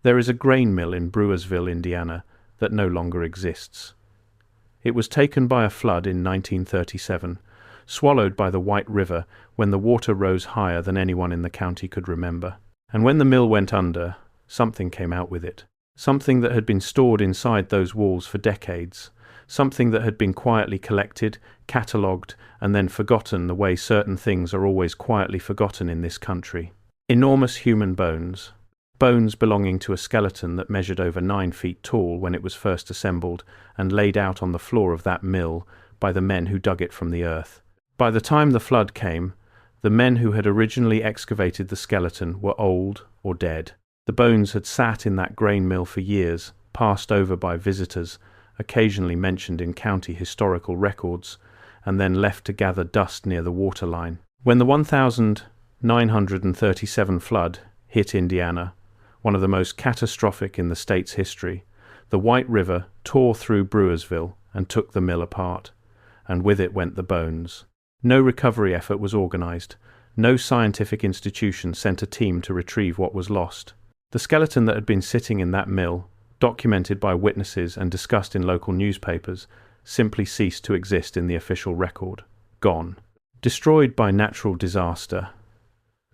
There is a grain mill in Brewersville, Indiana, that no longer exists. It was taken by a flood in 1937, swallowed by the White River when the water rose higher than anyone in the county could remember. And when the mill went under, something came out with it. Something that had been stored inside those walls for decades. Something that had been quietly collected, catalogued, and then forgotten the way certain things are always quietly forgotten in this country. Enormous human bones. Bones belonging to a skeleton that measured over 9 feet tall when it was first assembled and laid out on the floor of that mill by the men who dug it from the earth. By the time the flood came, the men who had originally excavated the skeleton were old or dead. The bones had sat in that grain mill for years, passed over by visitors, occasionally mentioned in county historical records, and then left to gather dust near the waterline. When the 1937 flood hit Indiana, one of the most catastrophic in the state's history, the White River tore through Brewersville and took the mill apart, and with it went the bones. No recovery effort was organized. No scientific institution sent a team to retrieve what was lost. The skeleton that had been sitting in that mill, documented by witnesses and discussed in local newspapers, simply ceased to exist in the official record. Gone. Destroyed by natural disaster.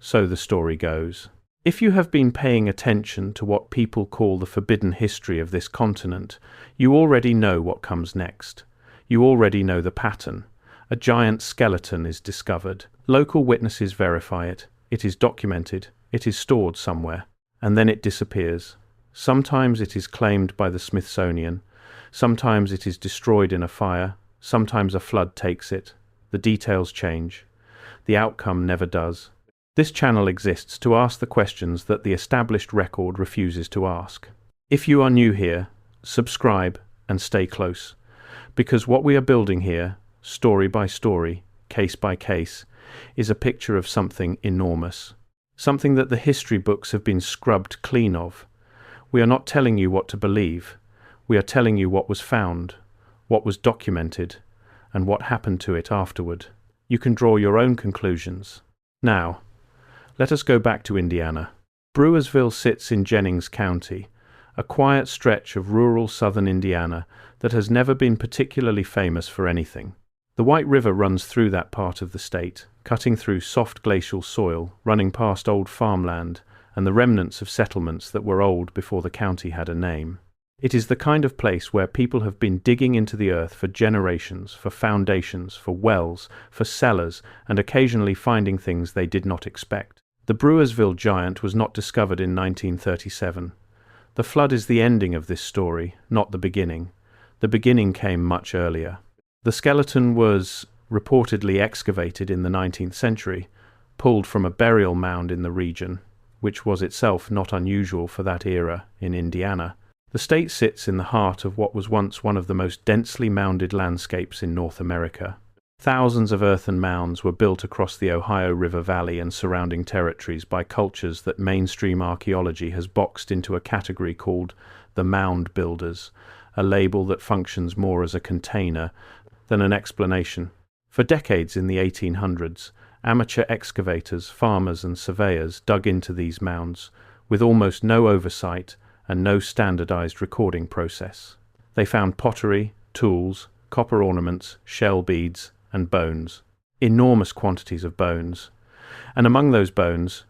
So the story goes. If you have been paying attention to what people call the forbidden history of this continent, you already know what comes next. You already know the pattern. A giant skeleton is discovered. Local witnesses verify it. It is documented. It is stored somewhere. And then it disappears. Sometimes it is claimed by the Smithsonian. Sometimes it is destroyed in a fire. Sometimes a flood takes it. The details change. The outcome never does. This channel exists to ask the questions that the established record refuses to ask. If you are new here, subscribe and stay close, because what we are building here, story by story, case by case, is a picture of something enormous, something that the history books have been scrubbed clean of. We are not telling you what to believe. We are telling you what was found, what was documented, and what happened to it afterward. You can draw your own conclusions. Now, let us go back to Indiana. Brewersville sits in Jennings County, a quiet stretch of rural southern Indiana that has never been particularly famous for anything. The White River runs through that part of the state, cutting through soft glacial soil, running past old farmland and the remnants of settlements that were old before the county had a name. It is the kind of place where people have been digging into the earth for generations, for foundations, for wells, for cellars, and occasionally finding things they did not expect. The Brewersville Giant was not discovered in 1937. The flood is the ending of this story, not the beginning. The beginning came much earlier. The skeleton was reportedly excavated in the 19th century, pulled from a burial mound in the region, which was itself not unusual for that era in Indiana. The state sits in the heart of what was once one of the most densely mounded landscapes in North America. Thousands of earthen mounds were built across the Ohio River Valley and surrounding territories by cultures that mainstream archaeology has boxed into a category called the mound builders, a label that functions more as a container than an explanation. For decades in the 1800s, amateur excavators, farmers and surveyors dug into these mounds with almost no oversight and no standardized recording process. They found pottery, tools, copper ornaments, shell beads, and bones. Enormous quantities of bones. And among those bones,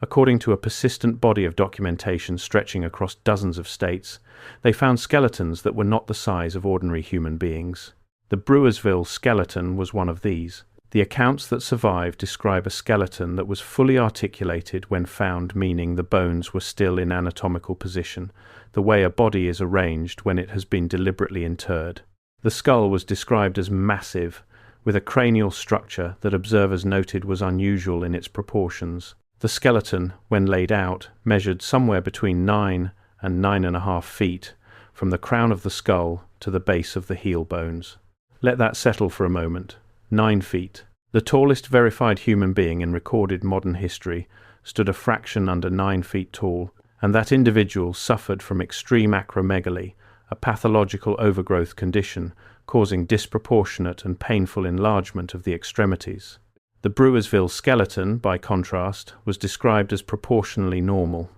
according to a persistent body of documentation stretching across dozens of states, they found skeletons that were not the size of ordinary human beings. The Brewersville skeleton was one of these. The accounts that survive describe a skeleton that was fully articulated when found, meaning the bones were still in anatomical position, the way a body is arranged when it has been deliberately interred. The skull was described as massive, with a cranial structure that observers noted was unusual in its proportions. The skeleton, when laid out, measured somewhere between 9 and 9.5 feet, from the crown of the skull to the base of the heel bones. Let that settle for a moment. 9 feet. The tallest verified human being in recorded modern history stood a fraction under 9 feet tall, and that individual suffered from extreme acromegaly, a pathological overgrowth condition causing disproportionate and painful enlargement of the extremities. The Brewersville skeleton, by contrast, was described as proportionally normal.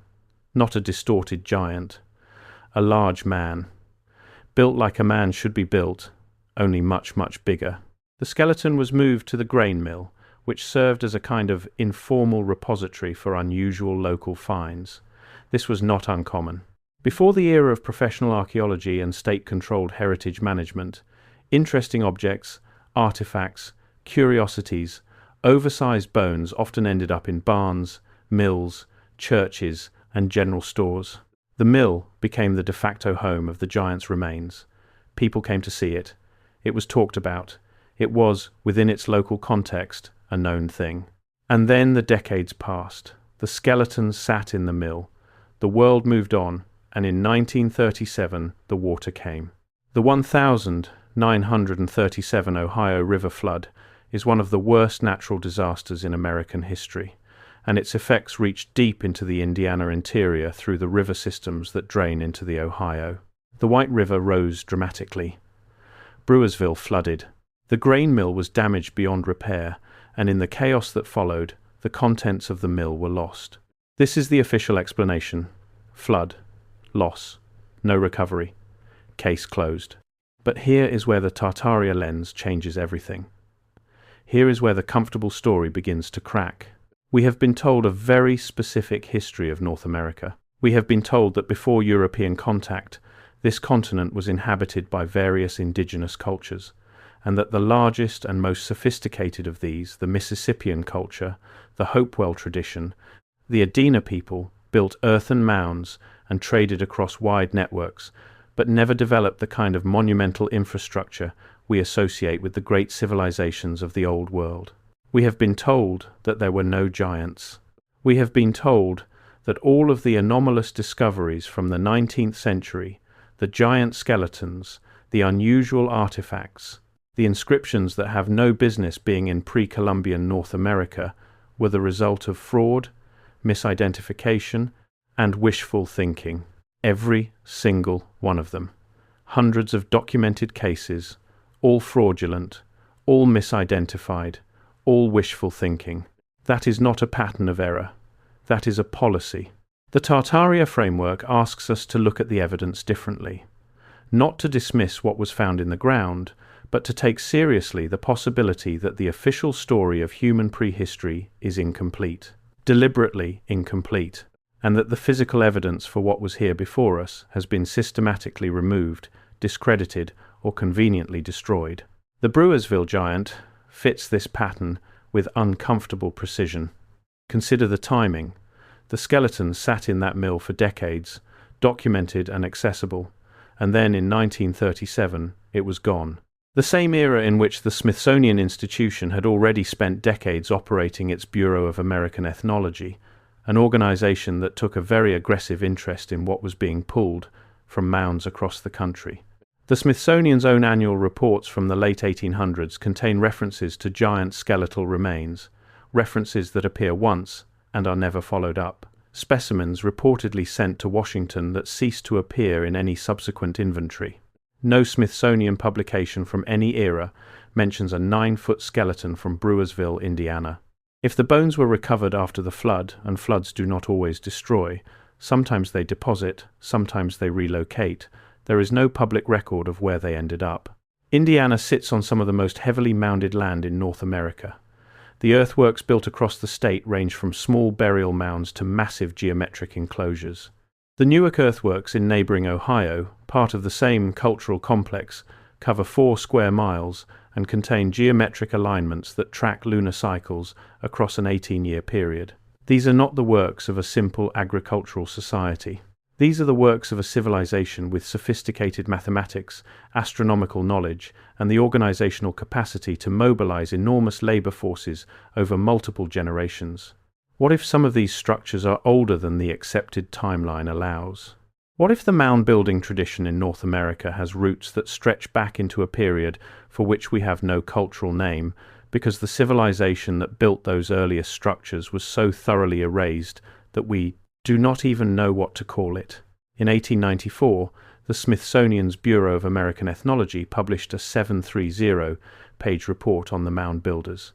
not a distorted giant, a large man, built like a man should be built, only much, much bigger. The skeleton was moved to the grain mill, which served as a kind of informal repository for unusual local finds. This was not uncommon. Before the era of professional archaeology and state-controlled heritage management, interesting objects, artifacts, curiosities, oversized bones often ended up in barns, mills, churches, and general stores. The mill became the de facto home of the giant's remains. People came to see it. It was talked about. It was, within its local context, a known thing. And then the decades passed. The skeleton sat in the mill. The world moved on, and in 1937 the water came. The 1937 Ohio River flood is one of the worst natural disasters in American history, and its effects reached deep into the Indiana interior through the river systems that drain into the Ohio. The White River rose dramatically. Brewersville flooded. The grain mill was damaged beyond repair, and in the chaos that followed, the contents of the mill were lost. This is the official explanation. Flood. Loss. No recovery. Case closed. But here is where the Tartaria lens changes everything. Here is where the comfortable story begins to crack. We have been told a very specific history of North America. We have been told that before European contact, this continent was inhabited by various indigenous cultures, and that the largest and most sophisticated of these, the Mississippian culture, the Hopewell tradition, the Adena people, built earthen mounds and traded across wide networks, but never developed the kind of monumental infrastructure we associate with the great civilizations of the Old World. We have been told that there were no giants. We have been told that all of the anomalous discoveries from the 19th century, the giant skeletons, the unusual artifacts, the inscriptions that have no business being in pre-Columbian North America, were the result of fraud, misidentification, and wishful thinking. Every single one of them. Hundreds of documented cases, all fraudulent, all misidentified, all wishful thinking. That is not a pattern of error. That is a policy. The Tartaria framework asks us to look at the evidence differently. Not to dismiss what was found in the ground, but to take seriously the possibility that the official story of human prehistory is incomplete, deliberately incomplete, and that the physical evidence for what was here before us has been systematically removed, discredited, or conveniently destroyed. The Brewersville Giant fits this pattern with uncomfortable precision. Consider the timing. The skeleton sat in that mill for decades, documented and accessible, and then in 1937 it was gone. The same era in which the Smithsonian Institution had already spent decades operating its Bureau of American Ethnology, an organization that took a very aggressive interest in what was being pulled from mounds across the country. The Smithsonian's own annual reports from the late 1800s contain references to giant skeletal remains, references that appear once and are never followed up. Specimens reportedly sent to Washington that ceased to appear in any subsequent inventory. No Smithsonian publication from any era mentions a 9-foot skeleton from Brewersville, Indiana. If the bones were recovered after the flood, and floods do not always destroy, sometimes they deposit, sometimes they relocate, there is no public record of where they ended up. Indiana sits on some of the most heavily mounded land in North America. The earthworks built across the state range from small burial mounds to massive geometric enclosures. The Newark earthworks in neighboring Ohio, part of the same cultural complex, cover 4 square miles and contain geometric alignments that track lunar cycles across an 18-year period. These are not the works of a simple agricultural society. These are the works of a civilization with sophisticated mathematics, astronomical knowledge, and the organizational capacity to mobilize enormous labor forces over multiple generations. What if some of these structures are older than the accepted timeline allows? What if the mound-building tradition in North America has roots that stretch back into a period for which we have no cultural name, because the civilization that built those earliest structures was so thoroughly erased that we do not even know what to call it? In 1894, the Smithsonian's Bureau of American Ethnology published a 730-page report on the mound builders.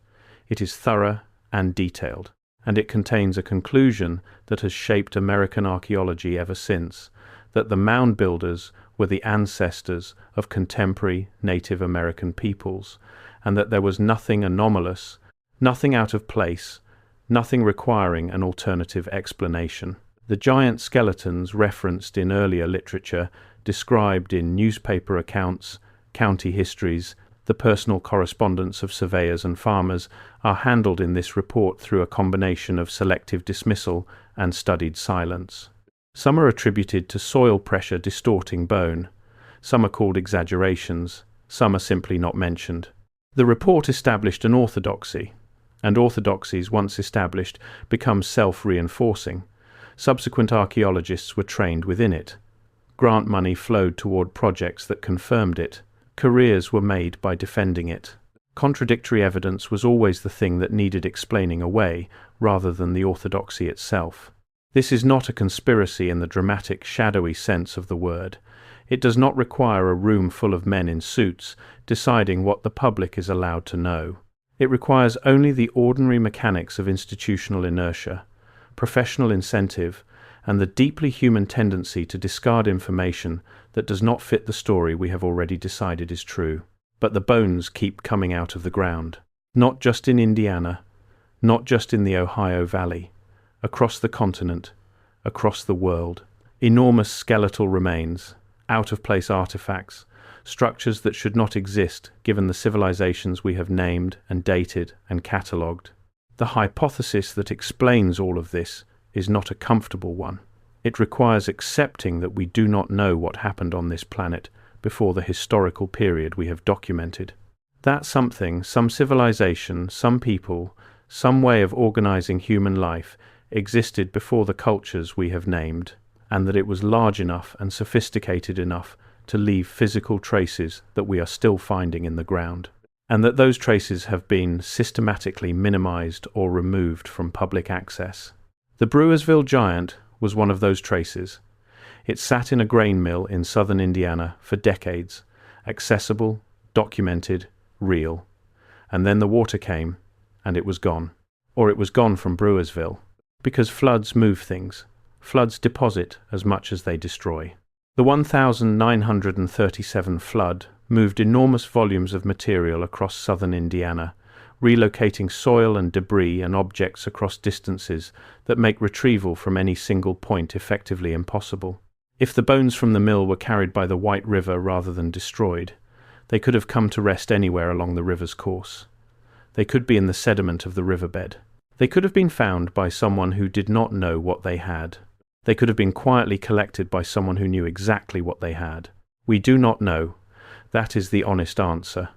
It is thorough and detailed, and it contains a conclusion that has shaped American archaeology ever since, that the mound builders were the ancestors of contemporary Native American peoples, and that there was nothing anomalous, nothing out of place, nothing requiring an alternative explanation. The giant skeletons referenced in earlier literature, described in newspaper accounts, county histories, the personal correspondence of surveyors and farmers, are handled in this report through a combination of selective dismissal and studied silence. Some are attributed to soil pressure distorting bone. Some are called exaggerations. Some are simply not mentioned. The report established an orthodoxy, and orthodoxies, once established, become self-reinforcing. Subsequent archaeologists were trained within it. Grant money flowed toward projects that confirmed it. Careers were made by defending it. Contradictory evidence was always the thing that needed explaining away, rather than the orthodoxy itself. This is not a conspiracy in the dramatic, shadowy sense of the word. It does not require a room full of men in suits deciding what the public is allowed to know. It requires only the ordinary mechanics of institutional inertia, professional incentive, and the deeply human tendency to discard information that does not fit the story we have already decided is true. But the bones keep coming out of the ground. Not just in Indiana, not just in the Ohio Valley, across the continent, across the world. Enormous skeletal remains, out-of-place artifacts, structures that should not exist given the civilizations we have named and dated and catalogued. The hypothesis that explains all of this is not a comfortable one. It requires accepting that we do not know what happened on this planet before the historical period we have documented. That something, some civilization, some people, some way of organizing human life existed before the cultures we have named, and that it was large enough and sophisticated enough to leave physical traces that we are still finding in the ground, and that those traces have been systematically minimized or removed from public access. The Brewersville Giant was one of those traces. It sat in a grain mill in southern Indiana for decades, accessible, documented, real. And then the water came, and it was gone. Or it was gone from Brewersville. Because floods move things. Floods deposit as much as they destroy. The 1937 flood moved enormous volumes of material across southern Indiana, relocating soil and debris and objects across distances that make retrieval from any single point effectively impossible. If the bones from the mill were carried by the White River rather than destroyed, they could have come to rest anywhere along the river's course. They could be in the sediment of the riverbed. They could have been found by someone who did not know what they had. They could have been quietly collected by someone who knew exactly what they had. We do not know. That is the honest answer.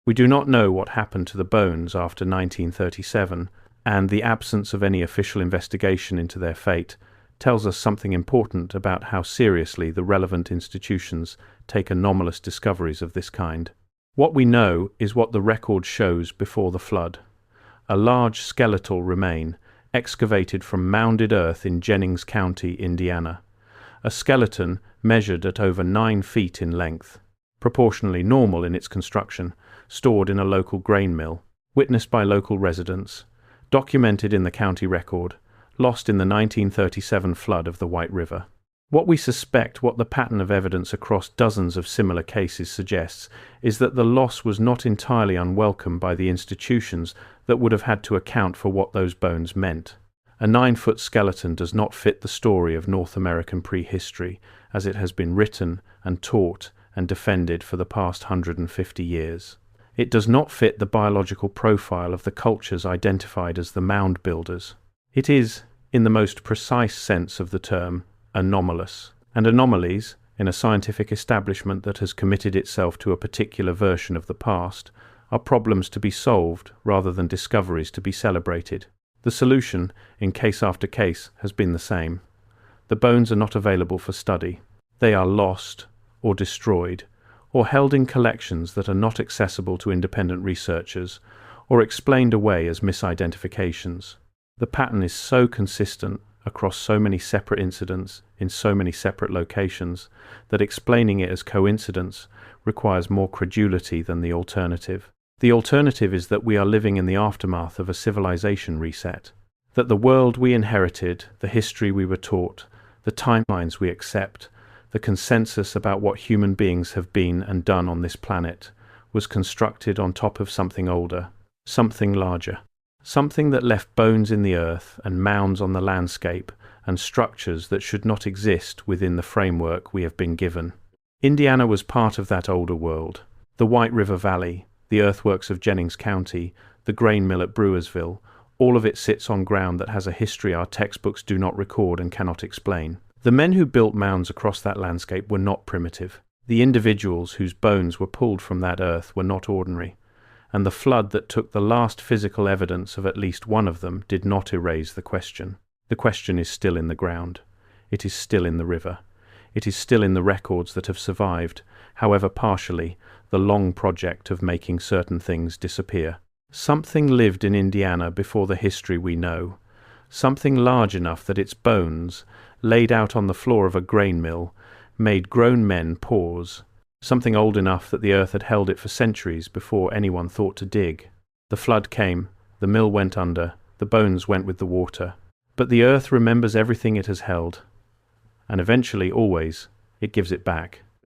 We do not know what happened to the bones after 1937, and the absence of any official investigation into their fate tells us something important about how seriously the relevant institutions take anomalous discoveries of this kind. What we know is what the record shows before the flood. A large skeletal remain, excavated from mounded earth in Jennings County, Indiana. A skeleton measured at over 9 feet in length, proportionally normal in its construction, stored in a local grain mill, witnessed by local residents, documented in the county record, lost in the 1937 flood of the White River. What we suspect, what the pattern of evidence across dozens of similar cases suggests, is that the loss was not entirely unwelcome by the institutions that would have had to account for what those bones meant. A 9-foot skeleton does not fit the story of North American prehistory as it has been written and taught and defended for the past 150 years. It does not fit the biological profile of the cultures identified as the mound builders. It is, in the most precise sense of the term, anomalous. And anomalies, in a scientific establishment that has committed itself to a particular version of the past, are problems to be solved rather than discoveries to be celebrated. The solution, in case after case, has been the same. The bones are not available for study. They are lost, or destroyed, or held in collections that are not accessible to independent researchers, or explained away as misidentifications. The pattern is so consistent across so many separate incidents in so many separate locations that explaining it as coincidence requires more credulity than the alternative. The alternative is that we are living in the aftermath of a civilization reset. That the world we inherited, the history we were taught, the timelines we accept, the consensus about what human beings have been and done on this planet, was constructed on top of something older, something larger, something that left bones in the earth and mounds on the landscape and structures that should not exist within the framework we have been given. Indiana was part of that older world. The White River Valley, the earthworks of Jennings County, the grain mill at Brewersville, all of it sits on ground that has a history our textbooks do not record and cannot explain. The men who built mounds across that landscape were not primitive. The individuals whose bones were pulled from that earth were not ordinary. And the flood that took the last physical evidence of at least one of them did not erase the question. The question is still in the ground. It is still in the river. It is still in the records that have survived, however partially, the long project of making certain things disappear. Something lived in Indiana before the history we know. Something large enough that its bones, laid out on the floor of a grain mill, made grown men pause. Something old enough that the earth had held it for centuries before anyone thought to dig. The flood came, the mill went under, the bones went with the water. But the earth remembers everything it has held. And eventually, always, it gives it back.